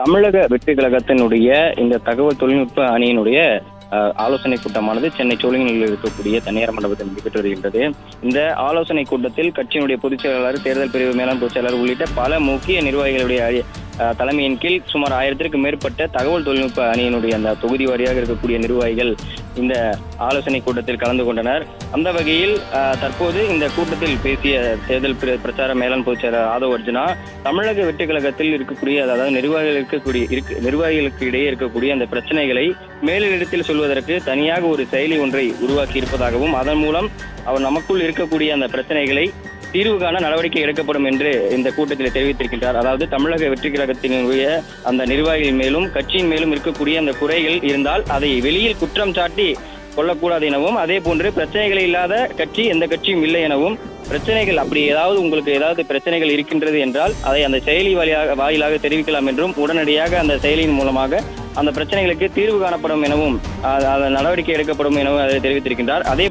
தமிழக வெற்றி கழகத்தினுடைய இந்த தகவல் தொழில்நுட்ப அணியினுடைய ஆலோசனை கூட்டமானது சென்னை சோழிங்கநல்லூரில் இருக்கக்கூடிய தனியார் மண்டபத்தில் நடைபெற்று வருகின்றது. இந்த ஆலோசனை கூட்டத்தில் கட்சியினுடைய பொதுச் செயலாளர், தேர்தல் பிரிவு மேலாண் பொதுச் செயலாளர் உள்ளிட்ட பல முக்கிய நிர்வாகிகளுடைய தலைமையின் கீழ் சுமார் 1000க்கும் மேற்பட்ட தகவல் தொழில்நுட்ப அணியினுடைய அந்த தொகுதி வாரியாக இருக்கக்கூடிய நிர்வாகிகள் இந்த ஆலோசனை கூட்டத்தில் கலந்து கொண்டனர். அந்த வகையில் தற்போது இந்த கூட்டத்தில் பேசிய தேர்தல் பிரச்சார மேலாண் பொதுச் செயலாளர் ஆதவ் அர்ஜுனா, தமிழக வெற்றி கழகத்தில் இருக்கக்கூடிய அதாவது நிர்வாகிகளுக்கு இடையே இருக்கக்கூடிய அந்த பிரச்சனைகளை மேலிடத்தில் சொல்வதற்கு தனியாக ஒரு செயலி ஒன்றை உருவாக்கி இருப்பதாகவும், அதன் மூலம் அவர் நமக்குள் இருக்கக்கூடிய அந்த பிரச்சனைகளை தீர்வு காண நடவடிக்கை எடுக்கப்படும் என்று இந்த கூட்டத்தில் தெரிவித்திருக்கின்றார். அதாவது தமிழக வெற்றி கழகத்தினுடைய அந்த நிர்வாகிகள் மேலும் கட்சியின் மேலும் இருக்கக்கூடிய அந்த குறைகள் இருந்தால் அதை வெளியில் குற்றம் சாட்டி கொள்ளக்கூடாது எனவும், அதே போன்று பிரச்சனைகள் இல்லாத கட்சி எந்த கட்சியும் இல்லை எனவும், பிரச்சனைகள் அப்படி ஏதாவது உங்களுக்கு ஏதாவது பிரச்சனைகள் இருக்கின்றது என்றால் அதை அந்த செயலி வாயிலாக தெரிவிக்கலாம் என்றும், உடனடியாக அந்த செயலியின் மூலமாக அந்த பிரச்சனைகளுக்கு தீர்வு காணப்படும் எனவும் நடவடிக்கை எடுக்கப்படும் எனவும் அதை தெரிவித்திருக்கின்றார். அதே